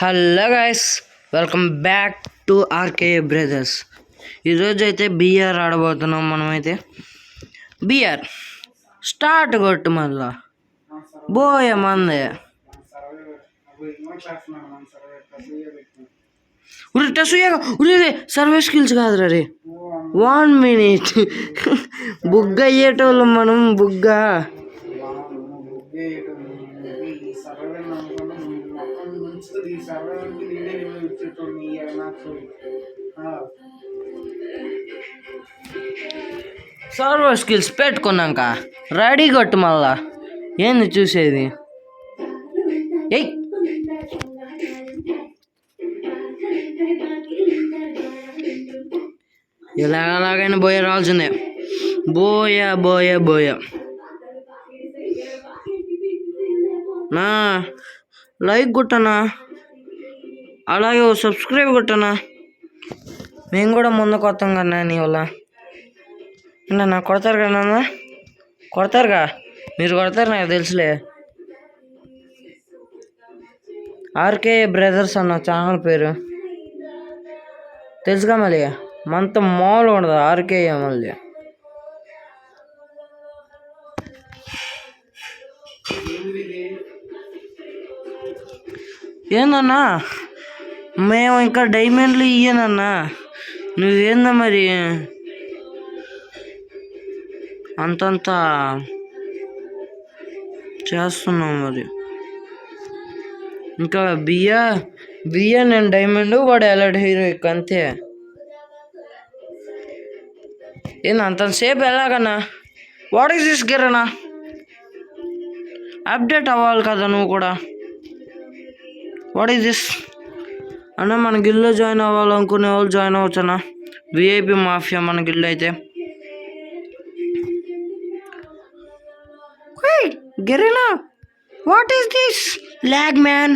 Hello guys, welcome back to RK brothers. ఈరోజు అయితే BR ఆడబోతున్నాం. మనమైతే బిఆర్ స్టార్ట్ కొట్టు మళ్ళా బోయ మందే సర్వే స్కిల్స్ కాదురా రే. 1 minute బుగ్గ అయ్యేటోళ్ళు మనం. బుగ్గ సర్వర్ స్కిల్స్ పెట్టుకున్నాక రెడీ కొట్టు మళ్ళా. ఏంది చూసేది? ఏయ్ ఎలాగైనా బోయ రావాల్సిందే. బోయ బోయ బోయ నా లైక్ కొట్టనా, అలాగే సబ్స్క్రైబ్ కొట్టనా. మేము కూడా ముందుకు వస్తాం కన్నా నీ వల్ల. నా కొడతారు కదా నాన్న, కొడతారుగా. మీరు కొడతారు నాకు తెలుసులే. ఆర్కే బ్రదర్స్ అన్న ఛానల్ పేరు తెలుసుగా. మళ్ళీ మనతో మామూలుగా ఉండదు ఆర్కే. మళ్ళీ ఏందన్నా మేము ఇంకా డైమండ్లు ఇయ్యనన్నా. నువ్వేందా మరి అంతంత చేస్తున్నావు? మరి ఇంకా బియ్య నేను డైమండ్, వాడు ఎలర్ట్ హీరోయిక్ అంతే. ఏంది అంతసేపు ఎలాగన్నా? వాట్ ఈస్ దిస్ గిరనా? అప్డేట్ అవ్వాలి కదా నువ్వు కూడా. వాట్ ఈస్ దిస్ అన్న? మన గిల్లో జాయిన్ అవ్వాలనుకునే వాళ్ళు జాయిన్ అవ్వచ్చన్నా. విఐపి మాఫియా మన గిల్లు అయితే. గిరినా, what is this lag man?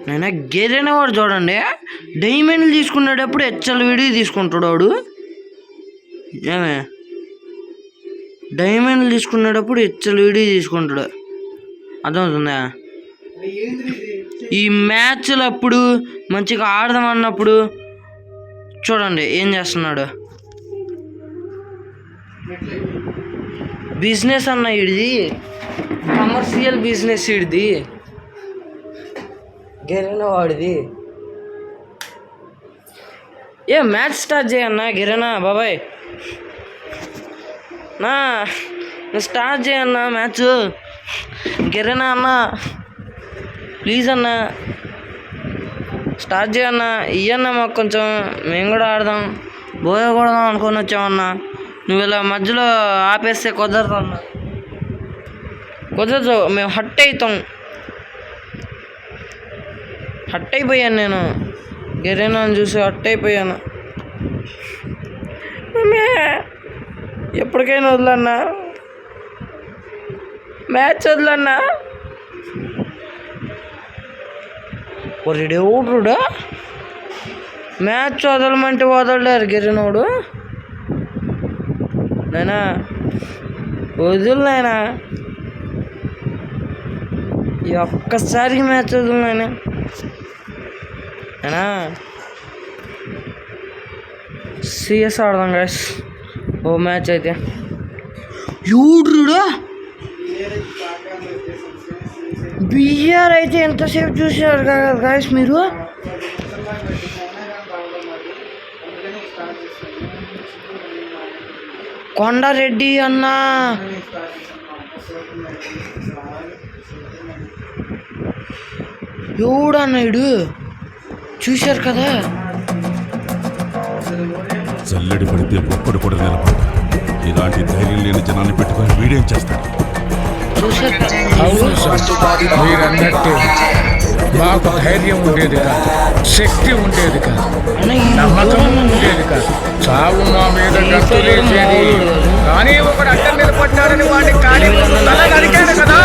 నైనా గెరినా వాడు చూడండి, డైమండ్లు తీసుకునేటప్పుడు హెచ్ఎల్ వీడియో తీసుకుంటాడు వాడు. ఏమే డైమండ్లు తీసుకునేటప్పుడు హెచ్ఎల్ వీడియో తీసుకుంటాడు, అర్థమవుతుందా? ఈ మ్యాచ్లు అప్పుడు మంచిగా ఆడదాం అన్నప్పుడు చూడండి ఏం చేస్తున్నాడు. బిజినెస్ అన్న ఇడిది, కమర్షియల్ బిజినెస్ ఇడిది, గిరినా వాడిది. ఏ మ్యాచ్ స్టార్ట్ చేయన్నా గిరినా బాబాయ్. నా స్టార్ట్ చేయన్నా మ్యాచ్. గిరినా అన్న ప్లీజ్ అన్న స్టార్ట్ చేయన్నా. ఇయ్యన్నా మాకు కొంచెం, మేము కూడా ఆడదాం. బోయ కొడదాం అనుకొని వచ్చామన్నా. నువ్వు ఇలా మధ్యలో ఆపేస్తే కుదరదు అన్న, కుదరదు. మేము హట్ అవుతాం. హట్ అయిపోయాను నేను, గిరినా చూసి హట్ అయిపోయాను. ఎప్పటికైనా వదలన్నా, మ్యాచ్ వదలన్నా. ఒరిడేవుడుడా మ్యాచ్ వదలమంటే వదలలేరు గిరినోడు. నాయనా వదులు నాయనా, ఈ ఒక్కసారికి మ్యాచ్ వదులు నాయనా. నాయనా సిఎస్ ఆడదాం గైస్ ఓ మ్యాచ్ అయితే. యూడ్రుడా బిఆర్ అయితే ఎంతసేపు చూసారు కదా గాయస్ మీరు. కొండారెడ్డి అన్నా, ఎవడన్నాడు చూశారు కదా. చల్లడి పడితే ఒక్కడు కూడా నిలబడ్డా. ఇలాంటి ధైర్యం లేని జనాన్ని పెట్టుకొని వీడేం చేస్తాడు? మీరన్నట్టు మాకు ధైర్యం ఉండేది కాదు, శక్తి ఉండేది కాదు, నమ్మకం ఉండేది కాదు. చావు మా మీద గంతులేసేది. కానీ ఒకడు అడ్డం నిలబడ్డాడని వాడిని కానీ అడిగాను కదా.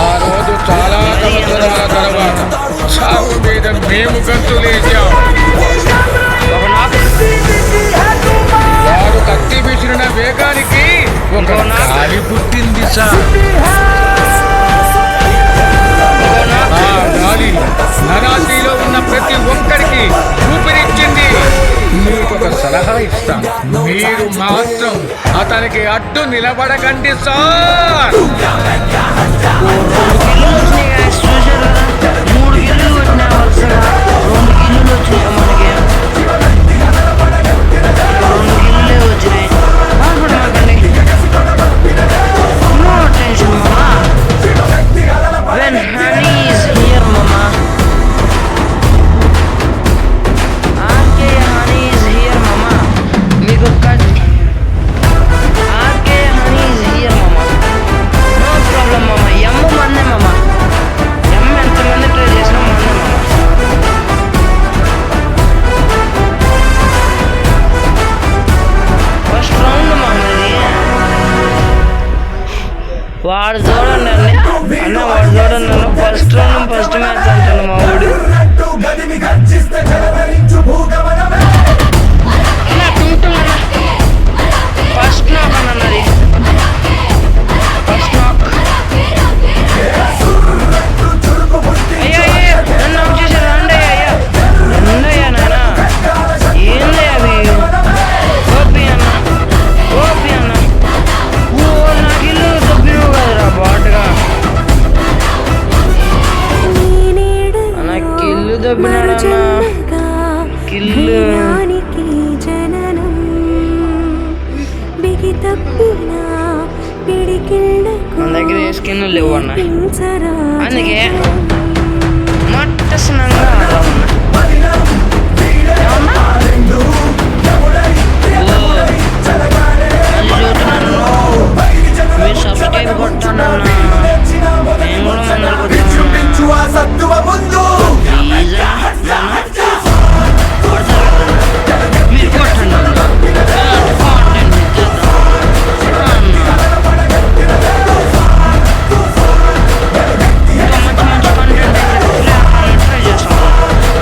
ఆ రోజు చాలా సంవత్సరాల తర్వాత చావు మీద మేము గంతులేసాం. తెలుసా? ఆ గాలి నరాశిలో ఉన్న ప్రతి ఒక్కరికి ఊపిరిచ్చింది. మీకు ఒక సలహా ఇస్తాను, మీరు మాత్రం అతనికి అడ్డు నిలబడకండి సార్. 3 గిల్లులు వచ్చినాయి వరుసగా, 2 గిల్లులు వచ్చినాయి మనకి, 2 గిల్లులే వచ్చినాయి. బాధపడమాకండి, నో టెన్షన్ మామా. వెన్ హనీ ఈజ్ హియర్ మామా, ఆర్కే హనీ ఈజ్ హియర్ మామా. మీకు ఆర్కే హనీ ఈజ్ హియర్ మామా, నో ప్రాబ్లం మామా. ఎమ్మ మందే మామా, ఎమ్మ ఎంతమంది ట్రై చేసినా మందే మామా. ఫస్ట్ రౌండ్ మామది. వాడు చూడండి అన్న వాడు చూడండి అన్న, ఫస్ట్ రౌండ్ ఫస్ట్ మ్యాచ్ అంటాను మా ఊడు. ఫస్ట్ నాక్ అన్నది, ఫస్ట్ నాక్. అయ్యో అయ్యో నన్ను అవుట్ చేశారు. రండి అయ్యా, రండి అయ్యా నాయన. ఏంది అవి? ఓపి అన్న, ఓపి అన్న. ఓ నాకు ఇల్లు దొబ్బినవు కదరా బాటుగా అన్న. కిల్లు దొబ్బినాడన్నా, కిల్లు. మన దగ్గర ఏ స్కిన్ లేవు అన్న, అందుకే మట్టసనంగా మీరు సబ్స్క్రైబ్ కొట్టానన్నా, నేను కూడా మందలు మీరు కొట్టండి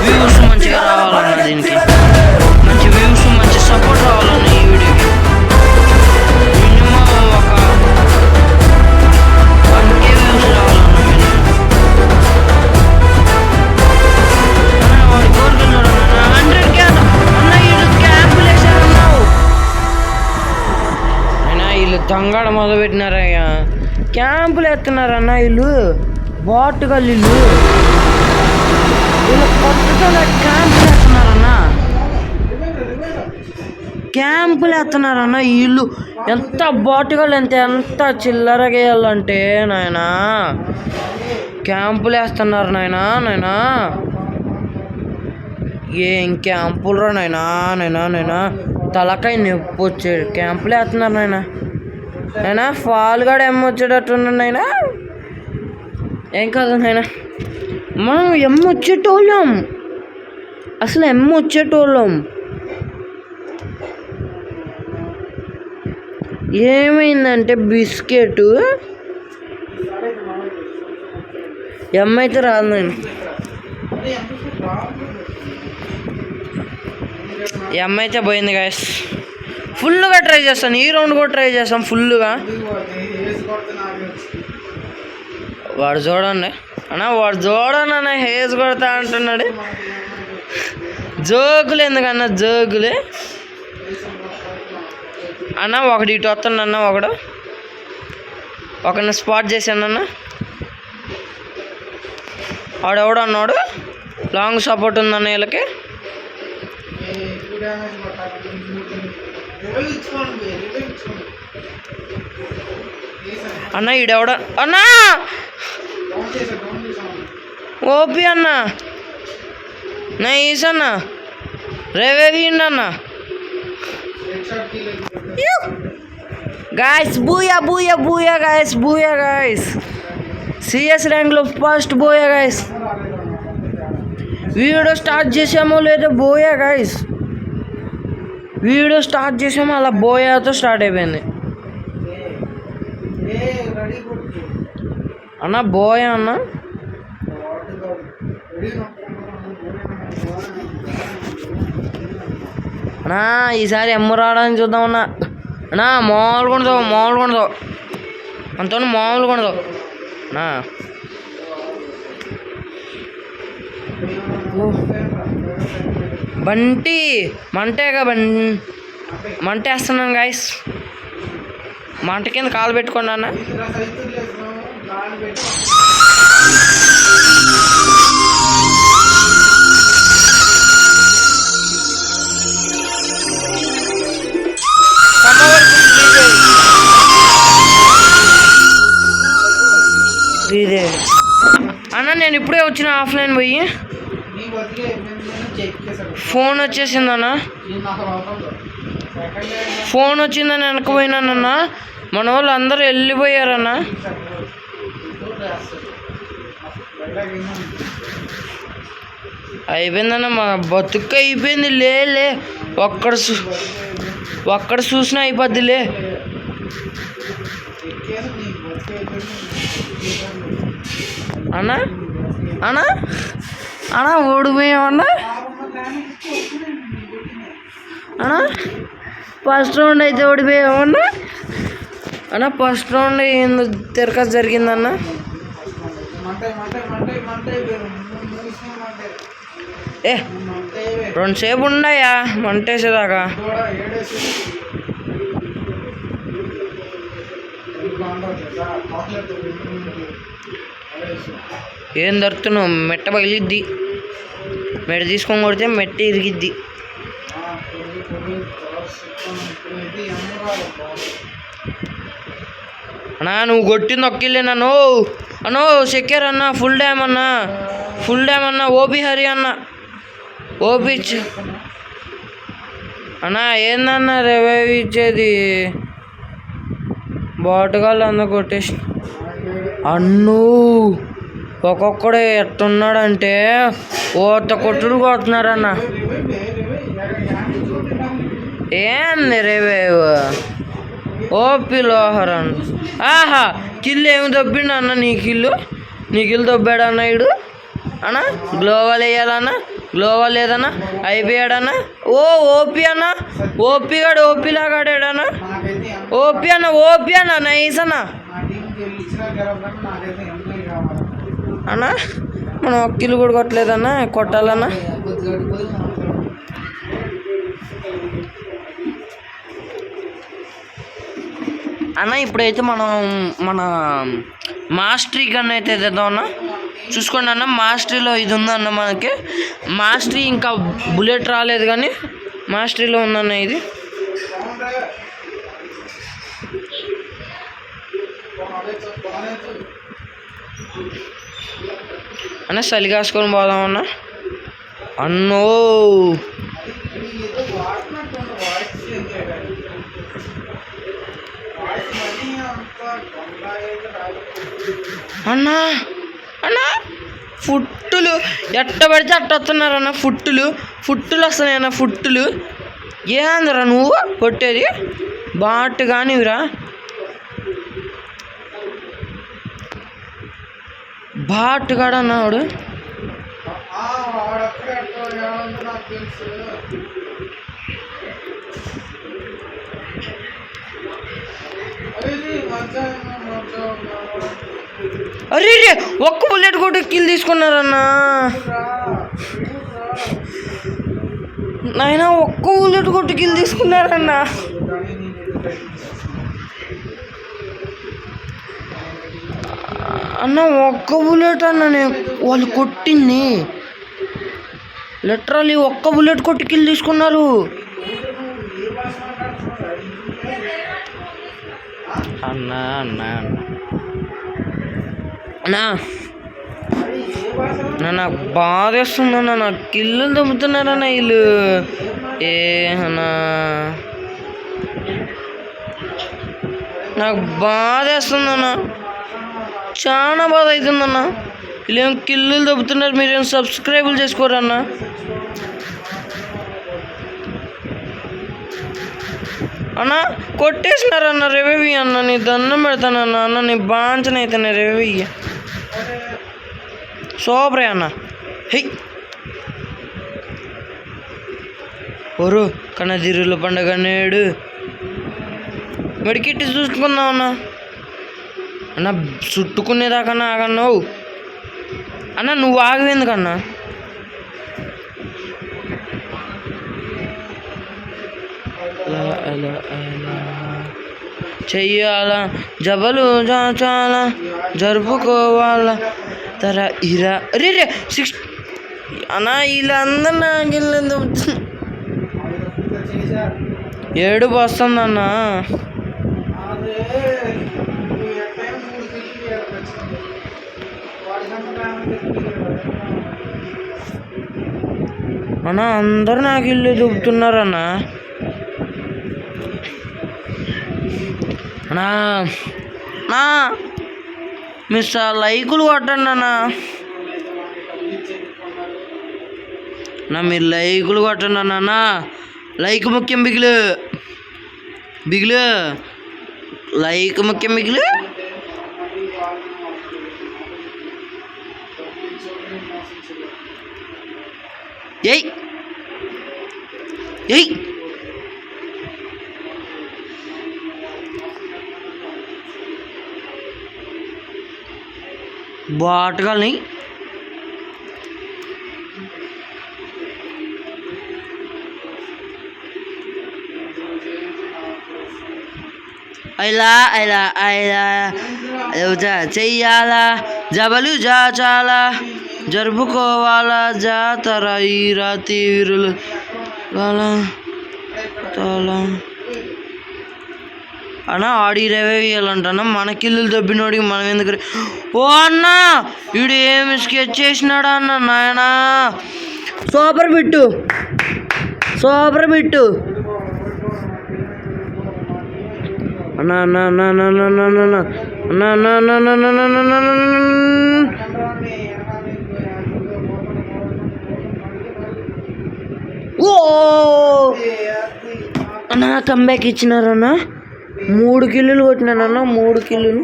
వ్యూస్ మంచిగా రావాలన్న, దీనికి మంచి వ్యూస్ మంచి సపోర్ట్ రావాలన్న ఈ వీడియోకి. మినిమం ఒక 1K వ్యూస్ రావాలన్న మినిమం. వాడి కోరికలు చూడన్న 100K అన్న. వీళ్ళు క్యాంపులు వేసారన్నావు అయినా, వీళ్ళు తంగాడ మొదలు పెట్టినారయ్యా, క్యాంపులు ఎత్తున్నారన్న వీళ్ళు, బాటుగా వీళ్ళు కొత్తగా క్యాంపులు వేస్తున్నారన్న, క్యాంపులు వేస్తున్నారన్న వీళ్ళు. ఎంత బాటుగా ఎంత చిల్లరగా వేయాలంటే నాయనా, క్యాంపులు వేస్తున్నారు నాయనా. ఏం క్యాంపులు రా నాయనా, తలకాయ నొప్పి వచ్చాడు. క్యాంపులు వేస్తున్నారు నాయనా. ఫాల్ కూడా వచ్చేటట్టున్నాడు నాయనా. ఏం కాదు నాయనా, మనం వచ్చేటోళ్ళం, అసలు వచ్చేటోళ్ళం. ఏమైందంటే బిస్కెట్ అయితే రాదు నేను. అయితే పోయింది గాయస్. ఫుల్గా ట్రై చేస్తాను, ఈ రౌండ్ కూడా ట్రై చేస్తాం ఫుల్గా. వాడు చూడండి అన్న, హేజ్ కొడతా అంటున్నాడు. జోకులు ఎందుకన్నా, జోకులే అన్న. ఒకటి ఇటు వస్తుండన్న, ఒకరిని స్పాట్ చేశానన్న. వాడెవడు అన్నాడు, లాంగ్ సపోర్ట్ ఉందన్న వీళ్ళకి. అన్న ఈడెవడ అన్నా, ఓపి అన్న, నైస్ అన్న, రేవేగిండి అన్న. గాయస్ బూయా గాయస్, సిఎస్ ర్యాంక్లో first booyah guys. Video start చేసామో లేదో బోయా గాయస్, వీడియో స్టార్ట్ చేసామో అలా బోయాతో స్టార్ట్ అయిపోయింది అన్న. బోయా అన్న, అన్నా ఈసారి ఎమ్ము రావడానికి చూద్దామన్నా. అన్నా మామూలుగా ఉండదు. అంత మామూలుగా ఉండదు నా బంటి మంటేగా మంట వేస్తున్నాను గాయస్. మంట కింద కాలు పెట్టుకోండి అన్న. అన్న నేను ఇప్పుడే వచ్చిన ఆఫ్లైన్ పోయి ఫోన్ వచ్చేసిందన్న. ఫోన్ వచ్చిందని వెనకపోయినానన్న. మన వాళ్ళు అందరూ వెళ్ళిపోయారన్న. అయిపోయిందన్న, మా బతుకు అయిపోయింది. లే ఒక్కడ చూసినా అయిపోద్దిలే. అన్నా అన్నా అన్నా ఓడిపోయామన్నా అన్నా. ఫస్ట్ రౌండ్ అయితే ఓడిపోయామన్నా. అన్నా ఫస్ట్ రౌండ్ ఏందో తిరగ జరిగిందన్న. ఏ 2 సేపు ఉన్నాయా మంటేసేదాకా. ఏం దొరుకుతున్నావు? మెట్ట పగిలిద్ది. మెట్ట తీసుకొని కొడితే మెట్ట ఇరిగిద్ది. అన్నా నువ్వు కొట్టింది ఒక్కిల్లే నన్ను. అన్నో సెక్యూర్ అన్న, ఫుల్ డ్యామ్ అన్న, ఓపి హరి అన్న, ఓపి అన్నా. ఏందన్న రివైవ్ ఇచ్చేది? బాటుగాళ్ళు అందరూ కొట్టేసి అన్ను. ఒక్కొక్కడు ఎట్టున్నాడంటే ఓత కొట్టుడు కొడుతున్నారన్న. ఏంది రివైవ్? ఓపి లోహరన్. ఆహా కిల్లు ఏమి దొబ్బిండు అన్న? నీ కిల్లు దొబ్బాడన్న ఇడు అన్న. గ్లోవల్ వేయాలన్న, గ్లోవల్ లేదన్నా. అయిపోయాడన్న. ఓపి అన్న, ఓపిగాడు ఓపిలాగా ఆడాడన్న. ఓపి అన్న నైస్ అన్న. అన్నా మనం కిల్లు కూడా కొట్టలేదన్నా, కొట్టాలన్నా. అన్న ఇప్పుడైతే మనం మన మాస్టరీ గన్ అయితే తెద్దామన్నా. చూసుకోండి అన్న, మాస్టరీలో ఇది ఉందన్న. మనకి మాస్టరీ ఇంకా బుల్లెట్ రాలేదు కానీ మాస్టరీలో ఉందన్న ఇది. అన్న చలి కాసుకొని పోదామన్నా. అన్నో అన్నా ఫుట్టులు ఎట్ట పడితే అట్ట వస్తున్నారన్న. ఫుట్టులు వస్తున్నాయన్న. ఏందిరా నువ్వు కొట్టేది? బాట్ కానివిరా, బాట్ కాడన్నా వాడు. అరే ఒక్క బుల్లెట్ కొట్టి కిల్ తీసుకున్నారన్నా. నాయనా ఒక్క బుల్లెట్ కొట్టి కిల్ తీసుకున్నారన్నా. అన్న ఒక్క బుల్లెట్ అన్న వాళ్ళు కొట్టింది. లిటరల్లీ ఒక్క బుల్లెట్ కొట్టి కిల్ తీసుకున్నారు అన్నా. నాకు బాధ వేస్తుందన్న. నాకు కిల్లు దొబ్బుతున్నారన్న వీళ్ళు. అన్నా నాకు బాధ వేస్తుందన్న, చాలా బాధ అవుతుందన్న. వీళ్ళేం కిల్లులు దొబ్బుతున్నారు, మీరేం సబ్స్క్రైబులు చేసుకోరన్నా. అన్న కొట్టేసినారన్న. రివైవ్ అన్న, నీ దండం పెడతానన్న. అన్న నీ బాంచన అవుతాను. రివైవ్ సూపరే అన్న. హై ఓరు కన్నదిరుల పండగ నేడు మెడికిట్టి చూసుకుందాం అన్న. అన్న చుట్టుకునేదాకన్నా ఆగన్నావు అన్న, నువ్వు ఆగవేందుకన్నా? చెయ్యాలా జబలు చాలా జరుపుకోవాలా తర ఇరా రే రే 6 అన్నా వీళ్ళందరూ నాకెళ్ళదు ఏడుపు వస్తుందన్నా. అన్నా అందరు నాకు ఇల్లు దుబ్బుతున్నారన్నా. అన్నా నా మిస్టర్ లైకులు కొట్టండి అన్నా. మీరు లైకులు కొట్టండి అన్నా. లైక్ ముఖ్యం బిగులు బిగులు, లైక్ ముఖ్యం బిగులు. ఏయ్ ఏయ్ బాటగాల్ని అయిలా అయిలా అయిలా చెయ్యాలా జబలు చాలా జరుపుకోవాలా జాతర ఈ రాతి వీరులు అన్నా ఆడి 20 వేయాలంటన్నా. మనకిల్లు దబ్బినోడికి మనం ఎందుకు? ఓ అన్నా వీడు ఏమి స్కెచ్ చేసినాడా అన్న నాయనా. సూపర్ బిట్టు సూపర్ బిట్టు అన్నా అన్నా అన్నా అన్నా అన్నా అన్నా అన్నా అన్నా అన్నా అన్నా అన్నా ఓ అన్నా కంబ్యాక్ ఇచ్చినారన్నా. 3 కిల్లులు కొట్టినానన్నా. 3 కిల్లులు.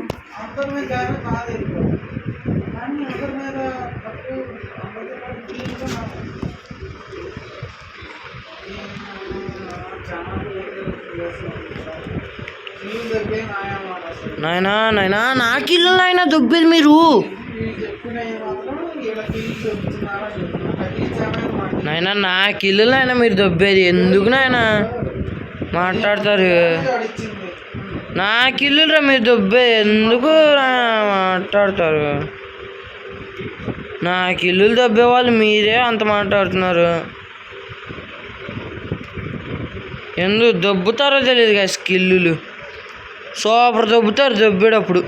నాయనా నాయనా నా కిల్లు నాయన దుబ్బేది మీరు. నాయనా నా కిల్లు నాయన మీరు దొబ్బేది ఎందుకు నాయన మాట్లాడతారు? నా కిల్లురా మీరు దొబ్బే ఎందుకు మాట్లాడతారు? నా కిల్లులు దొబ్బే వాళ్ళు మీరే అంత మాట్లాడుతున్నారు. ఎందుకు దొబ్బుతారో తెలియదు కదా కిల్లులు. సూపర్ దొబ్బుతారు దొబ్బేటప్పుడు.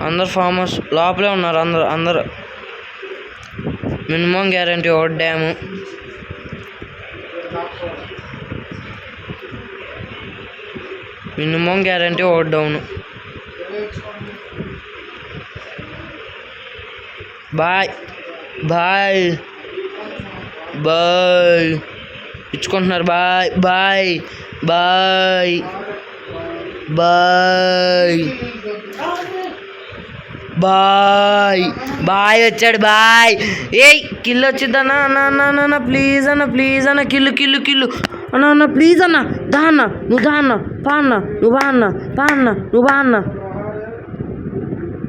అందరు ఫామ్ హౌస్ లోపలే ఉన్నారు. అందరు మినిమం గ్యారంటీ ఓడ్డాము. మినిమం గ్యారంటీ ఓడ్డాము. బాయ్ బాయ్ బాయ్ ఇచ్చుకుంటున్నారు. Boy bye bye bye bye boy వచ్చాడు. బాయ్ ఏయ్ కిల్లు వచ్చిద్దన్నా. అన్న అన్న అన్న ప్లీజ్ అన్న ప్లీజ్ అన్న కిల్లు కిల్లు కిల్లు అన్న అన్న ప్లీజ్ అన్న. దా అన్న నువ్వు దా అన్న. పా అన్న నువ్వు బా అన్న. పా అన్న నువ్వు బా అన్న.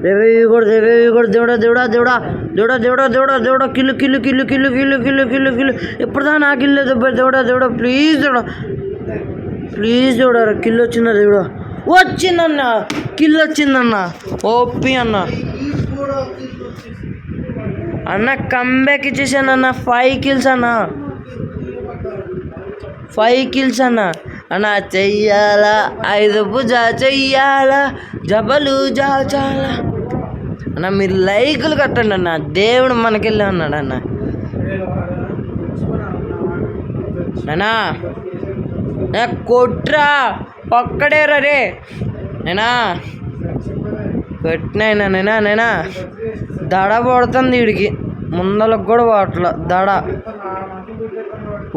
దేవుడా దేవుడా దేవుడా దేవుడా దేవుడా దేవుడా దేవుడా kill kill kill kill kill kill kill kill ఎప్పుడుదా నా కిల్లు దేవుడా దేవుడా ప్లీజ్ దేవుడా ప్లీజ్ దేవుడా కిల్లు వచ్చిందా దేవుడా. వచ్చిందన్న కిల్లు వచ్చిందన్న. ఓపి అన్న అన్న కంబ్యాక్ ఇచ్చేసాను అన్న. 5 kills అన్న. 5 kills అన్న. అన్న చెయ్యాలా 5 భుజా చెయ్యాలా జబలు చాలా అన్న. మీరు లైకులు కట్టండి అన్న. దేవుడు మనకెళ్ళి అన్నాడు అన్న. నేనా కొట్రా ఒక్కడేరా రే నేనా పెట్టినైనా నేనా దడ పడుతుంది వీడికి. ముందలకు కూడా వాటల దడ.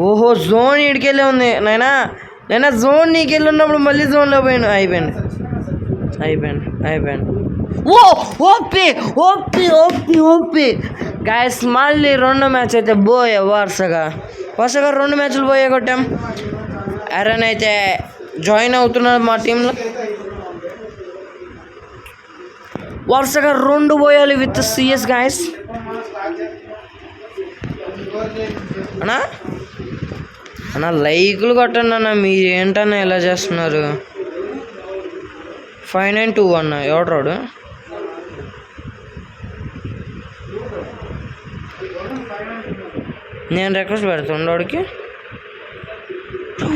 ఓహో జోన్ వీడికెళ్ళి ఉంది నైనా జోన్ నీకెళ్ళి ఉన్నప్పుడు మళ్ళీ జోన్లో పోయాను. అయిపోయాను. ఓ OP OP OP OP guys. మళ్ళీ 2వ మ్యాచ్ అయితే వరుసగా 2 మ్యాచ్లు పోయే కొట్టాం. ఎరన్ అయితే జాయిన్ అవుతున్నారు మా టీంలో. వరుసగా 2 పోయాలి విత్ సిఎస్ గాయస్. అన్నా అన్న లైకులు కొట్టండి అన్న. మీరు ఏంటన్నా ఎలా చేస్తున్నారు? 592 అన్న. ఎవడు నేను రిక్వెస్ట్ పెడతాను వాడికి.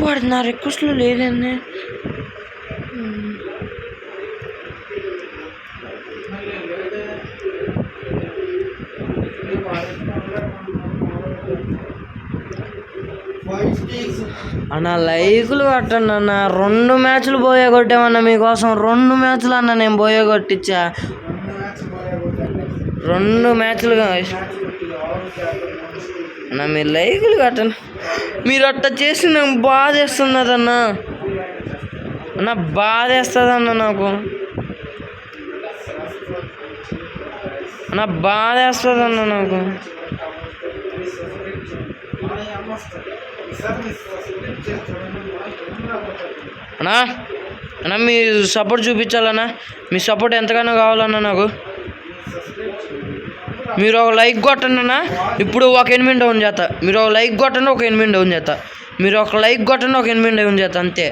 వాడు నా రిక్వెస్ట్లో లేదండి. అన్న లైకులు కట్టండి అన్న. 2 మ్యాచ్లు పోయే కొట్టామన్న మీకోసం. 2 మ్యాచ్లు అన్న నేను పోయే కొట్టించా. 2 మ్యాచ్లుగా అన్న మీరు లైకులు కట్టండి. మీరు అట్లా చేసి నాకు బాధేస్తున్నదన్న. అన్న బాధేస్తుందన్న నాకు. అన్న బాధేస్తుందన్న నాకు. అన్నా అన్న మీరు సపోర్ట్ చూపించాలన్నా. మీ సపోర్ట్ ఎంతగానో కావాలన్నా నాకు. మీరు ఒక లైక్ కొట్టండి అన్న. ఇప్పుడు ఒక 8 డౌన్ చేస్తా. మీరు ఒక లైక్ కొట్టండి, ఒక 8 డౌన్ చేస్తా. మీరు ఒక లైక్ కొట్టండి, ఒక 8 డౌన్ చేస్తా అంతే.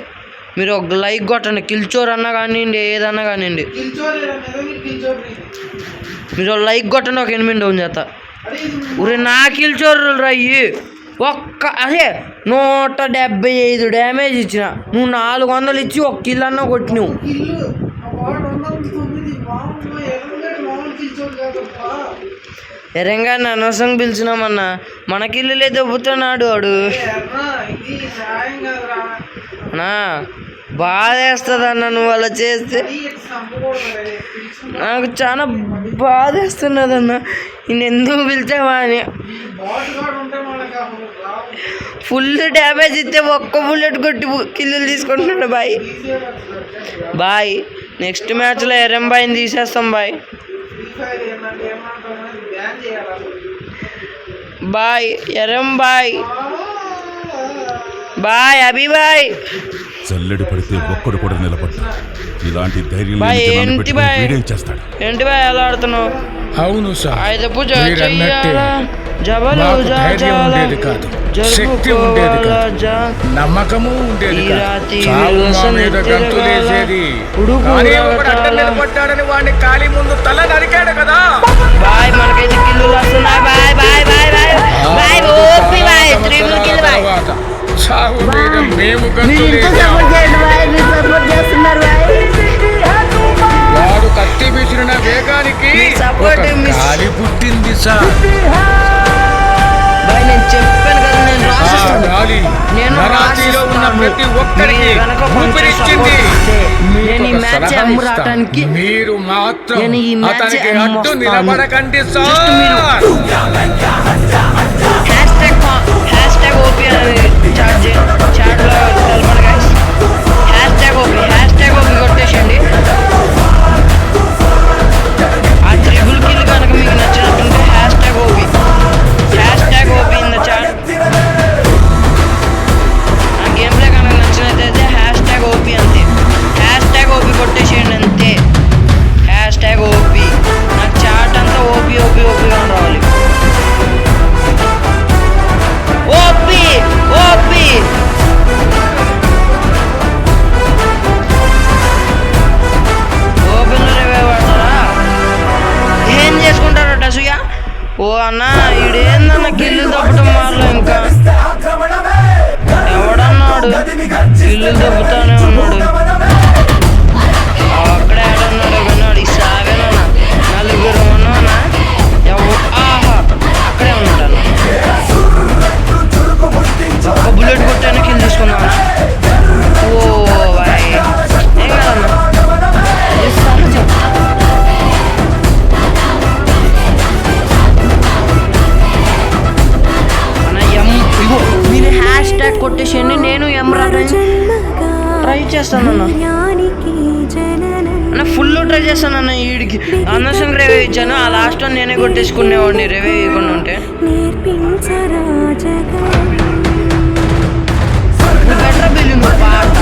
మీరు ఒక లైక్ కొట్టండి. కిల్చోర్ అన్నా కానివ్వండి, ఏదన్నా కానివ్వండి. మీరు ఒక లైక్ కొట్టండి, ఒక 8 డౌన్ చేస్తా. ఊరే నా కిల్చోర్ రయ్యి అదే 175 డ్యామేజ్ ఇచ్చిన. నువ్వు 400 ఇచ్చి 1 కిల్ అన్నా కొట్టినావు. ఎరంగా అనవసరం పిలిచినామన్నా. మన కిల్లులే దొబ్బుతున్నాడు వాడు. అన్నా బాధేస్తుంది అన్న నువ్వు అలా చేస్తే. నాకు చాలా బాధేస్తున్నదన్న. నేను ఎందుకు పిలిచావా అని. ఫుల్ డ్యామేజ్ ఇస్తే 1 బుల్లెట్ కొట్టి కిల్లులు తీసుకుంటున్నాడు బాయ్. బాయ్ నెక్స్ట్ మ్యాచ్లో ఎరంబాయిని తీసేస్తాం బాయ్. Bye ఎరం bye. బాయ్ అభి బాయ్. చల్లడి పడితే ఒక్కడు కూడా నిలబడ్డా. ఇలాంటి ధైర్యం ఏంటి బాయ్ ఎలా ఆడుతున్నావు? అవును సార్, అయితే పూజ ఉండేది కాదు, శక్తి ఉండేది కాదు, నమ్మకము ఉండేది కాదు. నిలబడ్డాడని వాడిని ఖాళీ ముందు తల నరికాడు కదా. బాయ్ మనకైతే కిల్లు వస్తున్నాయి. Boy bye bye bye boy OP boy 3 kill boy. సాగు మీద మేము వాడు కత్తి విసిరిన వేగానికి గాలి పుట్టింది సార్. నేను చెప్పాను కదా నేను రాసిస్తాను. నేను రాశిలో ఉన్న ప్రతి ఒక్కరికి ఊపిరిచ్చింది. నేను ఈ మ్యాచ్ అమ్ము రావడానికి మీరు మాత్రం అతనికి అడ్డు నిలబడకండి సార్. హ్యాష్ట్యాగ్ ఓపీ అనేది చాట్లో తెలపండి గైస్. Hashtag OP కొట్టేసండి. ఆ 3 కిల్ కనుక మీకు నచ్చినట్టుంటే hashtag OP in the chat. ఆ గేమ్ ప్లే కనుక నచ్చినట్టయితే హ్యాష్ట్యాగ్ ఓపీ అంతే. హ్యాష్ట్యాగ్ ఓపీ కొట్టేసేయండి అంతే. Hashtag OP. నాకు చాట్ అంతా ఓపీగా రావాలి. ఓపీ ఓపెన్లో రేవే పడతారా? ఏం చేసుకుంటారట సుయా? ఓ అన్న ఈడేందన్న కిల్లు దొబ్బటం మారలో. ఇంకా ఎవడన్నాడు కిల్లు దొబ్బుతానే ఉన్నాడు. అక్కడే ఆడున్నాడు కానీ ఈ సాగేనన్న 4 ఉన్నానా. ఆహా అక్కడే ఉన్నాడన్న. 1 బుల్లెట్ కొట్టాను కిల్ తీసుకున్నాను. ఓ బాయ్ ఏం కాదన్నా. మీరు హ్యాష్ట్యాగ్ కొట్టేసేయండి. నేను ట్రై చేస్తానన్న. ఫుల్ ట్రై చేస్తానన్న. వీడికి అనవసరంగా రేవే ఇచ్చాను. ఆ లాస్ట్ వన్ నేనే కొట్టేసుకునేవాడిని రేవే ఇవ్వకుండా ఉంటే. బెటర్ బిల్లు నువ్వు పాట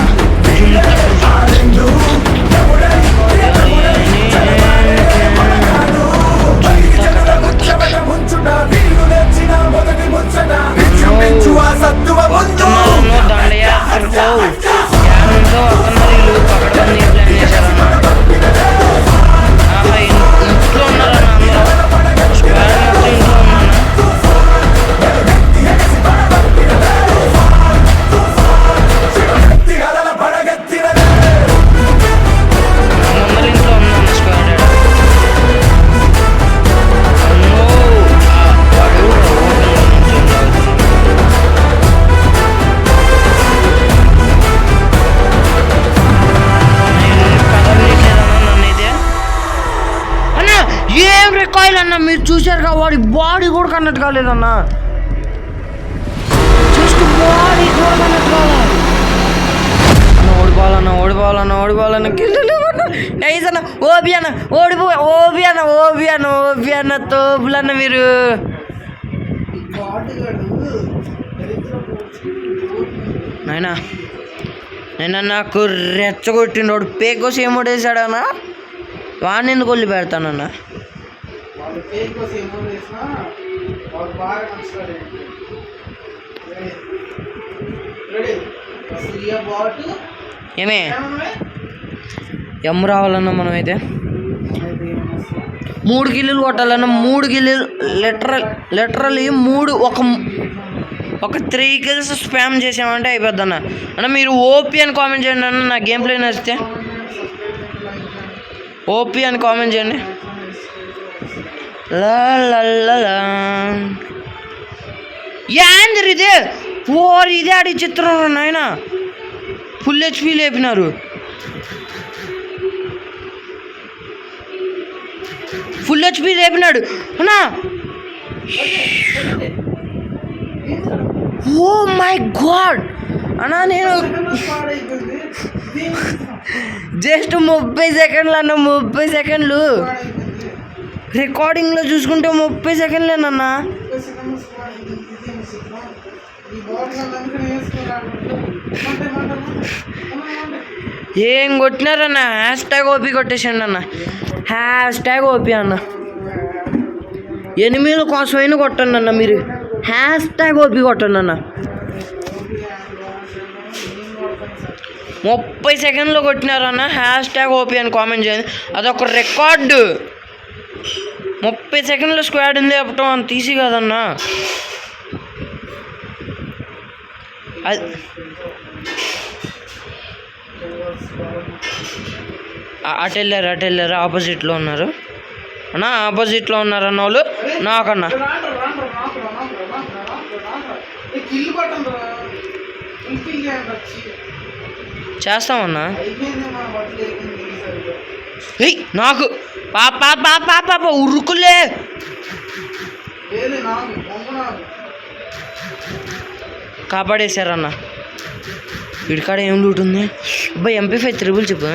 అన్న మీరు చూశారుగా వాడి బాడీ కూడా కన్నట్టు కాలేదన్న, జస్ట్ బాడీ కూడా కన్నట్టు కాలే అన్న. ఓడిపోవాలన్న నైస్ అన్న. ఓబి అన్న ఓబి అన్న తోపులన్న మీరు. నాయనా నాకు రెచ్చగొట్టిండు పేక్ కోసం ఏమోడేసాడన్నా, వాడిని ఎందుకు వదిలి పెడతానన్నా. ఏమే ఎమ్ము రావాలన్నా మనమైతే 3 కిల్లులు కొట్టాలన్నా, 3 కిల్లులు లిటరల్లీ 3 ఒక 3 కిల్స్ స్పామ్ చేసామంటే అయిపోద్దన్న. అన్న మీరు ఓపీ అని కామెంట్ చేయండి అన్న, నా గేమ్ ప్లే నచ్చితే ఓపీ అని కామెంట్ చేయండి. ఏంది ఇదే ఇదే ఆడి చిత్రం నాయన, ఫుల్ హెచ్పి లేపినారు. ఫుల్ హెచ్పి లేపినాడు అన్నా. ఓ మై గాడ్ అన్నా, నేను జస్ట్ 30 సెకండ్లు అన్న, 30 సెకండ్లు రికార్డింగ్లో చూసుకుంటే 30 సెకండ్లేనన్నా. ఏం కొట్టినారన్న, హ్యాష్ట్యాగ్ ఓపీ కొట్టేసండి అన్న, హ్యాష్ట్యాగ్ ఓపీ అన్న. 8 కోసమైనా కొట్టండి అన్న, మీరు హ్యాష్ట్యాగ్ ఓపీ కొట్టండి అన్న. 30 సెకండ్లో కొట్టినారన్న, హ్యాష్ట్యాగ్ ఓపీ అని కామెంట్ చేయండి. అదొక రికార్డు. 30 సెకండ్ల స్క్వాడ్ లేపటం అంత ఈజీ కాదన్నా. అటు వెళ్ళారు ఆపోజిట్లో ఉన్నారు అన్న, ఆపోజిట్లో ఉన్నారు అన్న వాళ్ళు. నాకన్నా చేస్తామన్నా. నాకు పాప ఉరుకులే కాపాడేశారన్న. వీడికాడ ఏం లూట్ ఉంది అబ్బాయి? MP5 త్రిబుల్ చెప్పు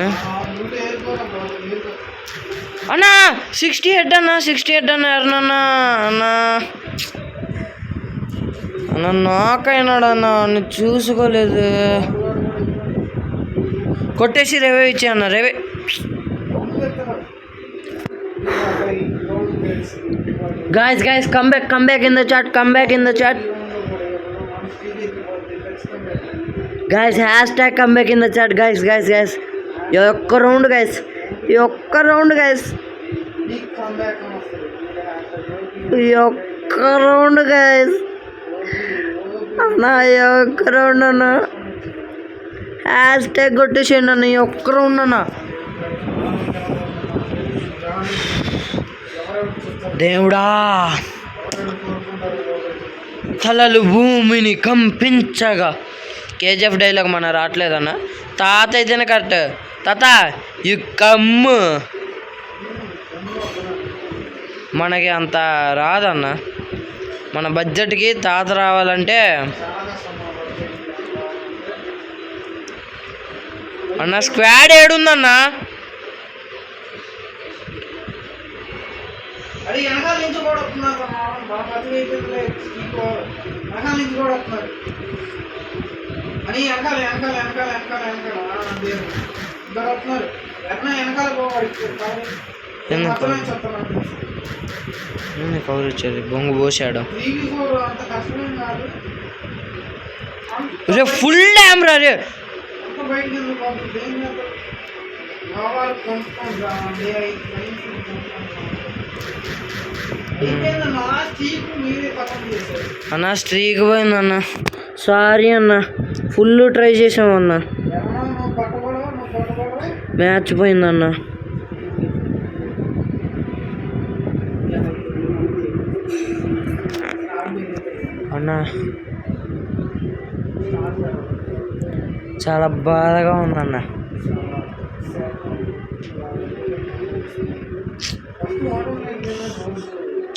అన్నా. 68 అన్నా, 68 అన్న. ఎవరినన్నా అన్నా అన్న నాకైనాడు అన్న, నువ్వు చూసుకోలేదు. కొట్టేసి రేవే ఇచ్చే అన్న, రేవే. Guys, come back in the chat. Guys, hashtag come back in the chat, guys. ఈ ఒక్క రౌండ్ guys. ఈ ఒక్క రౌండ్ guys. అన్నా ఈ ఒక్క రౌండ్ అన్న, హ్యాష్ట్యాగ్ కొట్టేసేయండి అన్న, ఈ ఒక్క రౌండ్ అన్న. దేవుడా, తలలు భూమిని కంపించగా. KGF డైలాగ్ మన రావట్లేదన్న. తాత అయితేనే కరెక్ట్. తాత ఈ కమ్ము మనకి అంత రాదన్న. మన బడ్జెట్కి తాత రావాలంటే అన్న స్క్వాడ్ ఏడుందన్నా? అది వెనకాల నుంచి కూడా వస్తున్నారు, కూడా వస్తున్నారు అని వెనకాల ఇద్దరు వస్తున్నారు. వెనకాల కవర్ ఇచ్చేది బొంగు పోసాడు. అంత కష్టమేం కాదు. రే ఫుల్ డ్యామ్ రా రే. బయటకి ఎందుకు పోతుంది? ఏం చేస్తారు? వాళ్ళు కొనుక్కోండి. అన్న స్ట్రీక్ పోయిందన్న, సారీ అన్న. ఫుల్ ట్రై చేసామన్న, మ్యాచ్ పోయిందన్న. అన్న చాలా బాధగా ఉందన్న.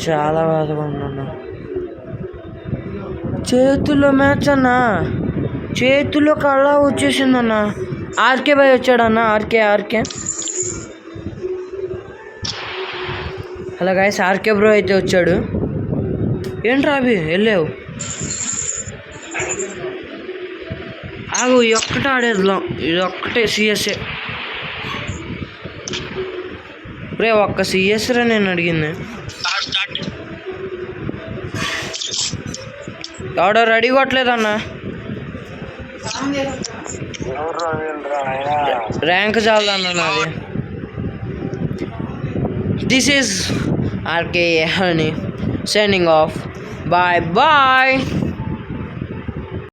చాలా బాధగా ఉందన్న. చేతుల్లో మ్యాచ్ అన్న, చేతుల్లో కళ్ళ వచ్చేసిందన్న. ఆర్కే బాయ్ వచ్చాడన్న. RK hello guys, RK bro అయితే వచ్చాడు. ఏంట్రా అవి వెళ్ళావు? ఆగు, ఈ ఒక్కటే ఆడేద్దాం. ఇది ఒక్కటే సిఎస్ఏ రే, ఒక్క సిఎస్ రా నేను అడిగింది. ఎవడో రెడీ కొట్టలేదన్న. ర్యాంక్ చాలదన్న నాది. This is RK Honey signing off. Bye bye.